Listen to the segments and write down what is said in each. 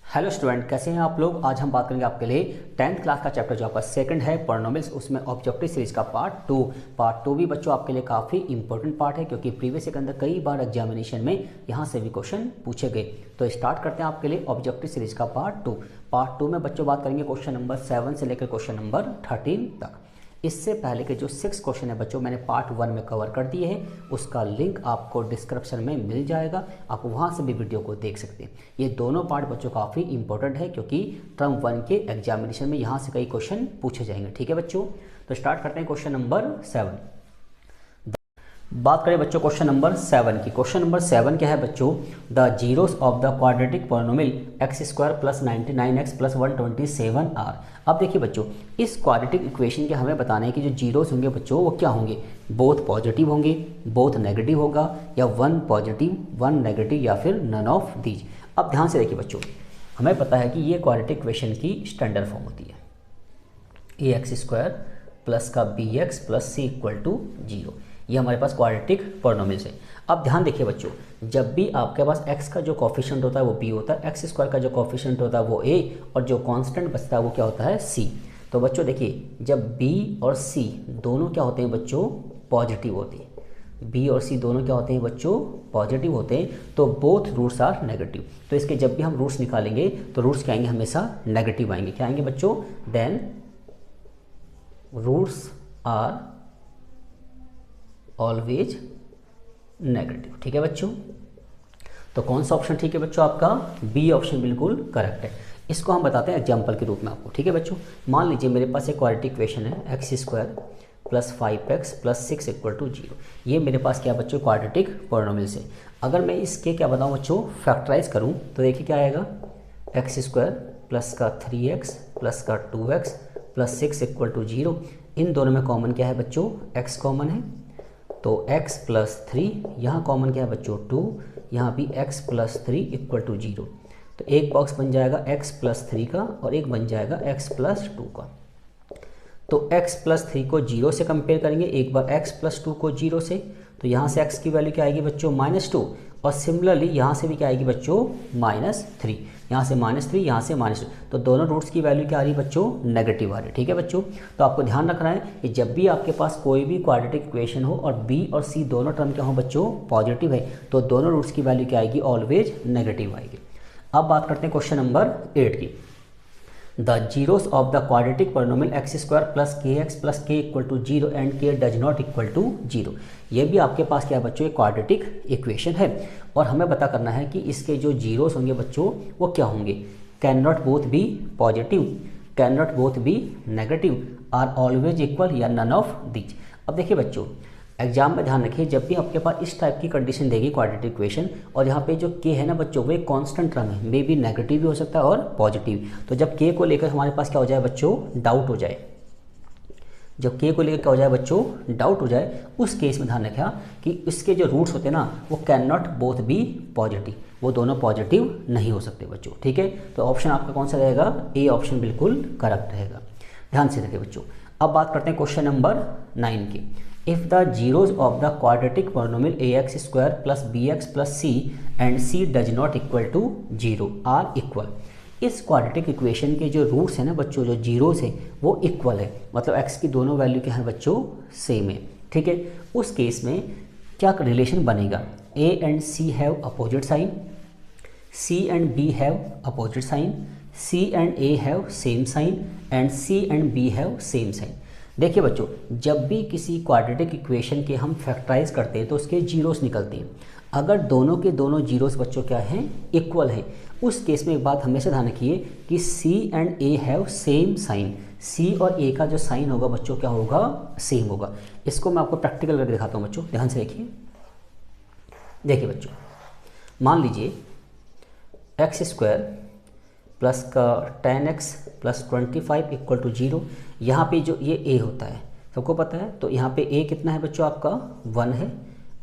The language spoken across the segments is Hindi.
हेलो स्टूडेंट, कैसे हैं आप लोग। आज हम बात करेंगे आपके लिए 10th क्लास का चैप्टर जो आपका सेकंड है पॉलिनॉमियल्स, उसमें ऑब्जेक्टिव सीरीज का पार्ट टू भी बच्चों आपके लिए काफ़ी इंपॉर्टेंट पार्ट है, क्योंकि प्रीवियस ईयर के अंदर कई बार एग्जामिनेशन में यहाँ से भी क्वेश्चन पूछे गए। तो स्टार्ट करते हैं आपके लिए ऑब्जेक्टिव सीरीज का पार्ट टू में बच्चों बात करेंगे क्वेश्चन नंबर 7 से लेकर क्वेश्चन नंबर 13 तक। इससे पहले के जो 6 क्वेश्चन है बच्चों मैंने पार्ट 1 में कवर कर दिए हैं, उसका लिंक आपको डिस्क्रिप्शन में मिल जाएगा, आप वहां से भी वीडियो को देख सकते हैं। ये दोनों पार्ट बच्चों काफ़ी इंपॉर्टेंट है, क्योंकि टर्म 1 के एग्जामिनेशन में यहाँ से कई क्वेश्चन पूछे जाएंगे। ठीक है बच्चों, तो स्टार्ट करते हैं क्वेश्चन नंबर 7। बात करें बच्चों क्वेश्चन नंबर 7 की। क्वेश्चन नंबर 7 क्या है बच्चों, the zeros of the quadratic polynomial x square plus 99x plus 127 are. अब देखिए बच्चों, इस क्वाड्रेटिक इक्वेशन के हमें बताना है कि जो जीरोस होंगे बच्चों वो क्या होंगे, बोथ पॉजिटिव होंगे, बोथ नेगेटिव होगा, या वन पॉजिटिव वन नेगेटिव, या फिर नन ऑफ दीज। अब ध्यान से देखिए बच्चों, हमें पता है कि ये क्वाड्रेटिक इक्वेशन की स्टैंडर्ड फॉर्म होती है ए एक्स स्क्वायर प्लस का b x plus c equal to 0। ये हमारे पास क्वाड्रेटिक पॉलिनोमियल्स है। अब ध्यान देखिए बच्चों, जब भी आपके पास x का जो कोफिशिएंट होता है वो b होता है, एक्स स्क्वायर का जो कोफिशिएंट होता है वो a, और जो कांस्टेंट बचता है वो क्या होता है c। तो बच्चों देखिए, जब b और c दोनों क्या होते हैं बच्चों, पॉजिटिव होते हैं, b और c दोनों क्या होते हैं बच्चों, पॉजिटिव होते हैं, तो बोथ रूट्स आर नेगेटिव। तो इसके जब भी हम रूट्स निकालेंगे तो रूट्स क्या आएंगे, हमेशा नेगेटिव आएंगे। क्या आएंगे बच्चों, then roots are always negative. ठीक है बच्चों, तो कौन सा ऑप्शन ठीक है बच्चों, आपका बी ऑप्शन बिल्कुल करेक्ट है। इसको हम बताते हैं एग्जांपल के रूप में आपको। ठीक है बच्चों, मान लीजिए मेरे पास एक क्वाड्रेटिक इक्वेशन है x square plus 5x plus 6 equal to 0। ये मेरे पास क्या बच्चों, क्वाड्रेटिक पॉलिनोमियल से। अगर मैं इसके क्या बताऊँ बच्चों, फैक्टराइज करूँ तो देखिए क्या आएगा, एक्स स्क्वायर प्लस का 3x प्लस का 2x प्लस 6 इक्वल टू 0। इन दोनों में कॉमन क्या है बच्चों, x कॉमन है, तो x प्लस 3, यहाँ कॉमन क्या है बच्चों 2, यहाँ भी x प्लस 3 इक्वल टू 0। तो एक बॉक्स बन जाएगा x प्लस 3 का और एक बन जाएगा x प्लस 2 का। तो x प्लस 3 को 0 से कंपेयर करेंगे, एक बार x प्लस 2 को 0 से, तो यहाँ से x की वैल्यू क्या आएगी बच्चों, -2, और सिमिलरली यहाँ से भी क्या आएगी बच्चों, -3, यहाँ से -3, यहाँ से -2, तो दोनों रूट्स की वैल्यू क्या आ रही है बच्चों, नेगेटिव आ रही है। ठीक है बच्चों, तो आपको ध्यान रखना है कि जब भी आपके पास कोई भी क्वाड्रेटिक इक्वेशन हो और b और c दोनों टर्म क्या हो बच्चों, पॉजिटिव है, तो दोनों रूट्स की वैल्यू क्या आएगी, ऑलवेज नेगेटिव आएगी। अब बात करते हैं क्वेश्चन नंबर 8 की। The zeros of the quadratic polynomial x square plus के एक्स प्लस के इक्वल टू 0 एंड के डज नॉट इक्वल टू 0। ये भी आपके पास क्या है बच्चों, एक क्वाड्रेटिक इक्वेशन है, और हमें पता करना है कि इसके जो जीरोस होंगे बच्चों वो क्या होंगे, can not both be positive, can not both be negative, are always equal, या नन ऑफ दीज। अब देखिए बच्चों, एग्जाम में ध्यान रखिए, जब भी आपके पास इस टाइप की कंडीशन देगी क्वाड्रेटिक इक्वेशन, और यहाँ पे जो k है ना बच्चों वो एक कांस्टेंट टर्म है, मे बी नेगेटिव भी हो सकता है और पॉजिटिव। तो जब k को लेकर हमारे पास क्या हो जाए बच्चों, डाउट हो जाए, जब k को लेकर क्या हो जाए बच्चों, डाउट हो जाए, उस केस में ध्यान रखिए कि इसके जो रूट्स होते हैं ना वो can not both be positive, वो दोनों पॉजिटिव नहीं हो सकते बच्चों। ठीक है, तो ऑप्शन आपका कौन सा रहेगा, ए ऑप्शन बिल्कुल करेक्ट रहेगा। ध्यान से रखिए बच्चों। अब बात करते हैं क्वेश्चन नंबर 9 की। If the zeros of the quadratic polynomial ax square plus bx plus c and c does not equal to 0 are equal। इस क्वाड्रेटिक इक्वेशन के जो रूट्स हैं ना बच्चों, जो जीरोस है वो इक्वल है, मतलब x की दोनों वैल्यू क्या है बच्चों, सेम है। ठीक है, उस केस में क्या रिलेशन बनेगा, a and c have opposite sign, c and b have opposite sign, c and a have same sign, and c and b have same sign. देखिए बच्चों, जब भी किसी क्वाड्रेटिक इक्वेशन के हम फैक्टराइज करते हैं तो उसके जीरोस निकलते हैं। अगर दोनों के दोनों जीरोस बच्चों क्या हैं, इक्वल है, उस केस में एक बात हमेशा ध्यान रखिए कि c and a have same sign, c और a का जो साइन होगा बच्चों क्या होगा, सेम होगा। इसको मैं आपको प्रैक्टिकल करके दिखाता हूँ बच्चों, ध्यान से देखिए। देखिए बच्चों, मान लीजिए एक्स स्क्वायर प्लस का 10x प्लस 25 इक्वल टू 0। यहाँ पे जो ये a होता है सबको पता है, तो यहाँ पे a कितना है बच्चों आपका 1 है,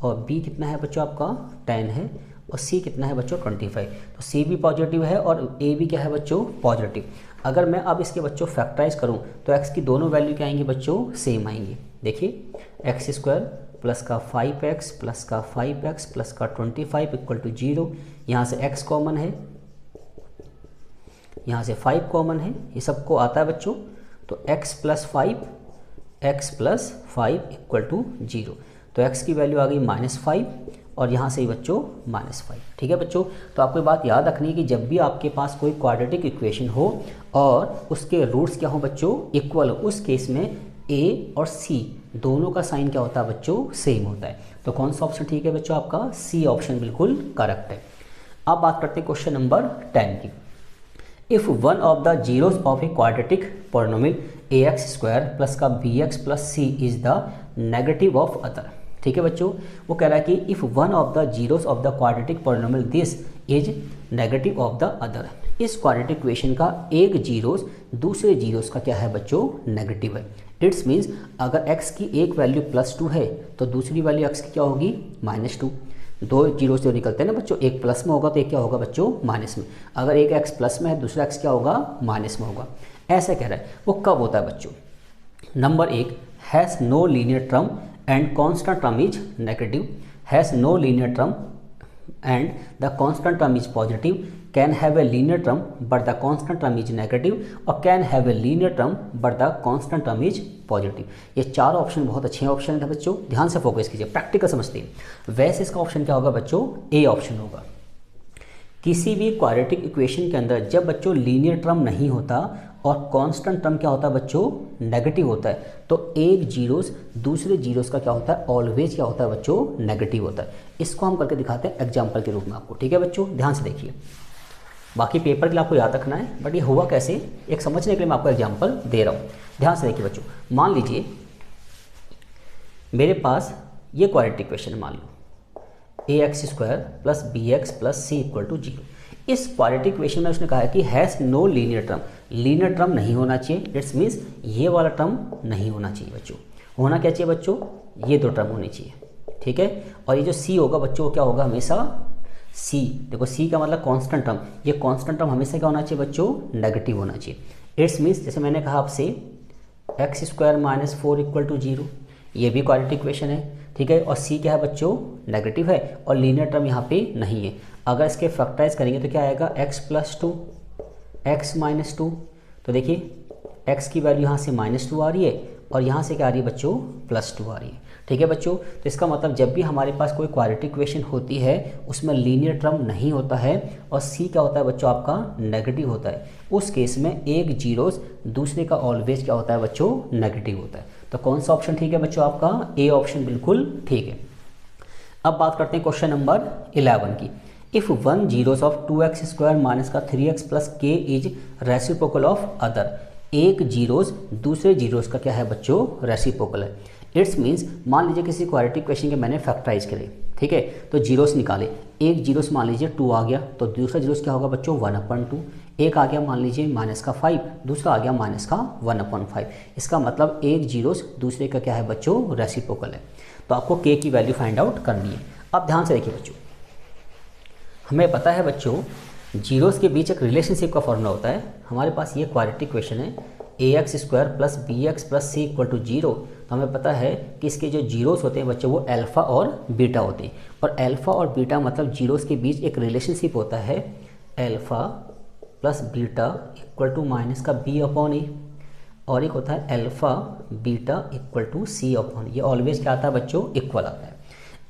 और b कितना है बच्चों आपका 10 है, और c कितना है बच्चों 25। तो c भी पॉजिटिव है और a भी क्या है बच्चों, पॉजिटिव। अगर मैं अब इसके बच्चों फैक्टराइज करूँ तो x की दोनों वैल्यू क्या आएंगी बच्चों, सेम आएंगी। देखिए एक्स स्क्वायर प्लस का 5x प्लस का 5x प्लस का 25 इक्वल टू 0। यहाँ से x कॉमन है, यहाँ से 5 कॉमन है, ये सबको आता है बच्चों। तो x प्लस 5 इक्वल टू 0। तो x की वैल्यू आ गई -5 और यहाँ से ही बच्चों -5। ठीक है बच्चों, तो आपको बात याद रखनी है कि जब भी आपके पास कोई क्वाड्रेटिक इक्वेशन हो और उसके रूट्स क्या हो बच्चों, इक्वल हो, उस केस में a और c दोनों का साइन क्या होता है बच्चों, सेम होता है। तो कौन सा ऑप्शन ठीक है बच्चों, आपका सी ऑप्शन बिल्कुल करेक्ट है। अब बात करते हैं क्वेश्चन नंबर 10 की। If one of the zeros of a quadratic polynomial ax² plus का bx plus c is the negative of other. ठीक है बच्चों, वो कह रहा है कि if one of the zeros of the quadratic polynomial this is negative of the other. इस क्वाड्रेटिक इक्वेशन का एक जीरोस दूसरे जीरोस का क्या है बच्चों, नेगेटिव है। इट्स मीन्स अगर x की एक वैल्यू +2 है तो दूसरी वैल्यू x की क्या होगी, -2। दो जीरो से निकलते हैं ना बच्चों, एक प्लस में होगा तो एक क्या होगा बच्चों, माइनस में। अगर एक x प्लस में है दूसरा x क्या होगा, माइनस में होगा। ऐसा कह रहा है। वो कब होता है बच्चों, number 1 has no linear term and constant term is negative, has no linear term and the constant term is positive, can have a linear term but the constant term is negative, और can have a linear term but the constant term is positive. ये चार ऑप्शन बहुत अच्छे ऑप्शन है बच्चों, ध्यान से फोकस कीजिए, प्रैक्टिकल समझते हैं। वैसे इसका ऑप्शन क्या होगा बच्चों, ए ऑप्शन होगा। किसी भी क्वाड्रेटिक इक्वेशन के अंदर जब बच्चों लीनियर टर्म नहीं होता और कांस्टेंट टर्म क्या होता है बच्चों, नेगेटिव होता है, तो एक जीरोस दूसरे जीरोस का क्या होता है, ऑलवेज क्या होता है बच्चों, नेगेटिव होता है। इसको हम करके दिखाते हैं एग्जाम्पल के रूप में आपको। ठीक है बच्चों, ध्यान से देखिए, बाकी पेपर के लिए आपको याद रखना है, बट ये हुआ कैसे, एक समझने के लिए मैं आपको एग्जाम्पल दे रहा हूँ। ध्यान से देखिए बच्चों, मान लीजिए मेरे पास ये क्वाड्रेटिक इक्वेशन मान लो ax² plus bx plus c equal to 0। इस क्वाड्रेटिक इक्वेशन में उसने कहा है कि has no linear term, linear term नहीं होना चाहिए। इट्स मीन्स ये वाला टर्म नहीं होना चाहिए बच्चों। होना क्या चाहिए बच्चों, ये दो टर्म होनी चाहिए। ठीक है, और ये जो c होगा बच्चों क्या होगा, हमेशा c, देखो c का मतलब कांस्टेंट टर्म, ये कांस्टेंट टर्म हमेशा क्या होना चाहिए बच्चों, नेगेटिव होना चाहिए। इट्स मीन्स जैसे मैंने कहा आपसे x² - 4 इक्वल टू 0, ये भी क्वाड्रेटिक इक्वेशन है। ठीक है, और c क्या है बच्चों, नेगेटिव है और लीनियर टर्म यहाँ पे नहीं है। अगर इसके फैक्टराइज करेंगे तो क्या आएगा, x + 2 x - 2। तो देखिए x की वैल्यू यहाँ से -2 आ रही है और यहाँ से क्या आ रही है बच्चों, +2 आ रही है। ठीक है बच्चों, तो इसका मतलब जब भी हमारे पास कोई क्वाड्रेटिक इक्वेशन होती है उसमें लीनियर टर्म नहीं होता है और c क्या होता है बच्चों, आपका नेगेटिव होता है, उस केस में एक जीरोस दूसरे का ऑलवेज क्या होता है बच्चों, नेगेटिव होता है। तो कौन सा ऑप्शन ठीक है बच्चों, आपका ए ऑप्शन बिल्कुल ठीक है। अब बात करते हैं क्वेश्चन नंबर 11 की। If one zeros of 2x² minus का 3x plus k is reciprocal of other. एक जीरोस दूसरे जीरोस का क्या है बच्चों, रेसिप्रोकल है। इट्स मीन्स मान लीजिए किसी क्वाड्रेटिक इक्वेशन के मैंने फैक्टराइज करे, ठीक है, तो जीरोस निकाले। एक जीरोस मान लीजिए 2 आ गया तो दूसरा जीरोस क्या होगा बच्चों, 1/2। एक आ गया मान लीजिए -5, दूसरा आ गया -1/5। इसका मतलब एक जीरोस दूसरे का क्या है बच्चों, रेसिप्रोकल है। तो आपको k की वैल्यू फाइंड आउट करनी है। अब ध्यान से देखिए बच्चों, हमें पता है बच्चों जीरोस के बीच एक रिलेशनशिप का फॉर्मूला होता है। हमारे पास ये क्वाड्रेटिक इक्वेशन है ax² plus bx plus c equal to 0। तो हमें पता है कि इसके जो जीरोस होते हैं बच्चों वो अल्फ़ा और बीटा होते हैं। और अल्फ़ा और बीटा मतलब जीरोस के बीच एक रिलेशनशिप होता है, alpha plus beta equal to -b/a, और एक होता है alpha beta equal to c/, ये ऑलवेज क्या आता है बच्चों, इक्वल आता है।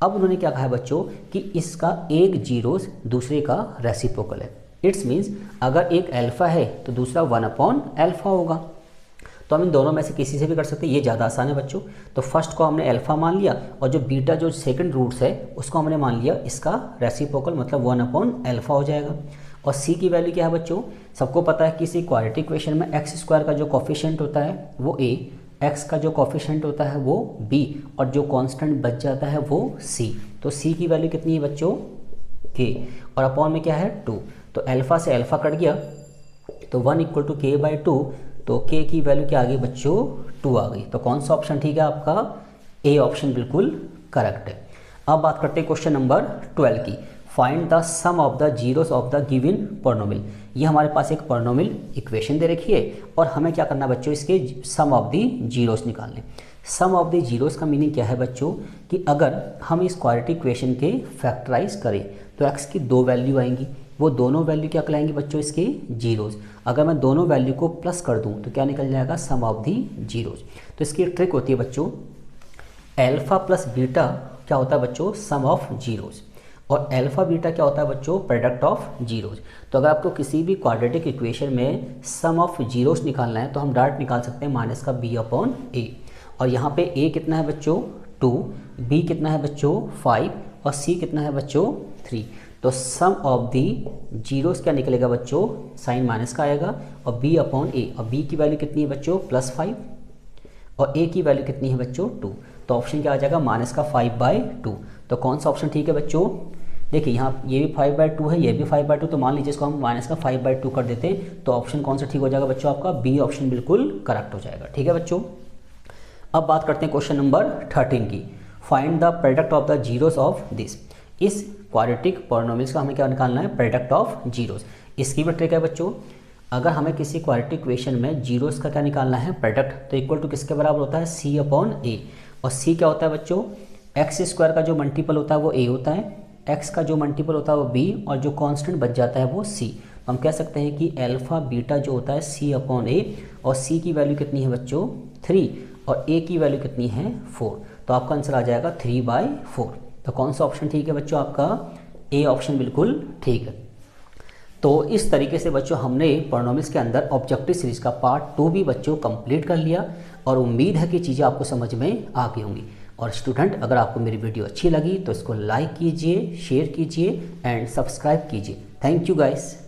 अब उन्होंने क्या कहा है बच्चों कि इसका एक जीरोस दूसरे का रेसिप्रोकल है। इट्स मीन्स अगर एक अल्फ़ा है तो दूसरा 1/α होगा। तो हम इन दोनों में से किसी से भी कर सकते हैं, ये ज़्यादा आसान है बच्चों। तो फर्स्ट को हमने अल्फ़ा मान लिया और जो बीटा जो सेकंड रूट्स है उसको हमने मान लिया इसका रेसिप्रोकल, मतलब 1/α हो जाएगा। और c की वैल्यू क्या है बच्चों, सबको पता है कि किसी क्वाड्रेटिक इक्वेशन में x² का जो कोफिशिएंट होता है वो a, x का जो कोफिशिएंट होता है वो b, और जो कांस्टेंट बच जाता है वो c। तो c की वैल्यू कितनी है बच्चों, k, और अपॉन में क्या है 2। तो अल्फ़ा से अल्फ़ा कट गया तो 1 = k/2, तो k की वैल्यू क्या आ गई बच्चों, 2 आ गई। तो कौन सा ऑप्शन ठीक है आपका, ए ऑप्शन बिल्कुल करेक्ट है। अब बात करते हैं क्वेश्चन नंबर 12 की। Find the sum of the zeros of the given polynomial. ये हमारे पास एक पॉलिनोमियल इक्वेशन दे रखी है और हमें क्या करना बच्चों, इसके सम ऑफ द जीरोस निकालने। सम ऑफ द जीरोस का मीनिंग क्या है बच्चों कि अगर हम इस क्वाड्रेटिक इक्वेशन के फैक्टराइज करें तो x की 2 वैल्यू आएंगी, वो दोनों वैल्यू क्या कहलाएंगे बच्चों, इसके जीरोज़। अगर मैं दोनों वैल्यू को प्लस कर दूं तो क्या निकल जाएगा, सम ऑफ दी जीरोज़। तो इसकी एक ट्रिक होती है बच्चों, एल्फा प्लस बीटा क्या होता है बच्चों, सम ऑफ जीरोज़, और अल्फा बीटा क्या होता है बच्चों, प्रोडक्ट ऑफ जीरोज़। तो अगर आपको किसी भी क्वाड्रेटिक इक्वेशन में सम ऑफ जीरोज़ निकालना है तो हम डायरेक्ट निकाल सकते हैं माइनस का बी अपॉन ए। और यहाँ पे ए कितना है बच्चों 2, बी कितना है बच्चों 5 और सी कितना है बच्चों 3। तो सम ऑफ दी जीरोज़ क्या निकलेगा बच्चों, साइन माइनस का आएगा, और बी अपॉन ए, और बी की वैल्यू कितनी है बच्चों +5 और ए की वैल्यू कितनी है बच्चों 2। तो ऑप्शन क्या आ जाएगा, माइनस का 5/2। तो कौन सा ऑप्शन ठीक है बच्चों, देखिए यहाँ ये भी 5/2 है, ये भी 5/2, तो मान लीजिए इसको हम माइनस का 5/2 कर देते हैं, तो ऑप्शन कौन सा ठीक हो जाएगा बच्चों, आपका बी ऑप्शन बिल्कुल करेक्ट हो जाएगा। ठीक है बच्चों, अब बात करते हैं क्वेश्चन नंबर 13 की। Find the product of the zeros of this. इस क्वाड्रेटिक पॉलिनोमियल्स का हमें क्या निकालना है, प्रोडक्ट ऑफ जीरोस। इसकी भी ट्रिक है बच्चों, अगर हमें किसी क्वाड्रेटिक इक्वेशन में जीरोस का क्या निकालना है, प्रोडक्ट, तो इक्वल टू किसके बराबर होता है, सी अपॉन ए। और सी क्या होता है बच्चों, एक्स स्क्वायर का जो मल्टीपल होता है वो ए होता है, एक्स का जो मल्टीपल होता है वो बी, और जो कांस्टेंट बच जाता है वो सी। तो हम कह सकते हैं कि अल्फा बीटा जो होता है सी अपॉन ए, और सी की वैल्यू कितनी है बच्चों 3 और ए की वैल्यू कितनी है 4। तो आपका आंसर आ जाएगा 3/4। तो कौन सा ऑप्शन ठीक है बच्चों, आपका ए ऑप्शन बिल्कुल ठीक है। तो इस तरीके से बच्चों हमने पॉलिनोमियल्स के अंदर ऑब्जेक्टिव सीरीज का पार्ट 2 भी बच्चों कंप्लीट कर लिया, और उम्मीद है कि चीज़ें आपको समझ में आ गई होंगी। और स्टूडेंट, अगर आपको मेरी वीडियो अच्छी लगी तो इसको लाइक कीजिए, शेयर कीजिए एंड सब्सक्राइब कीजिए। Thank you guys.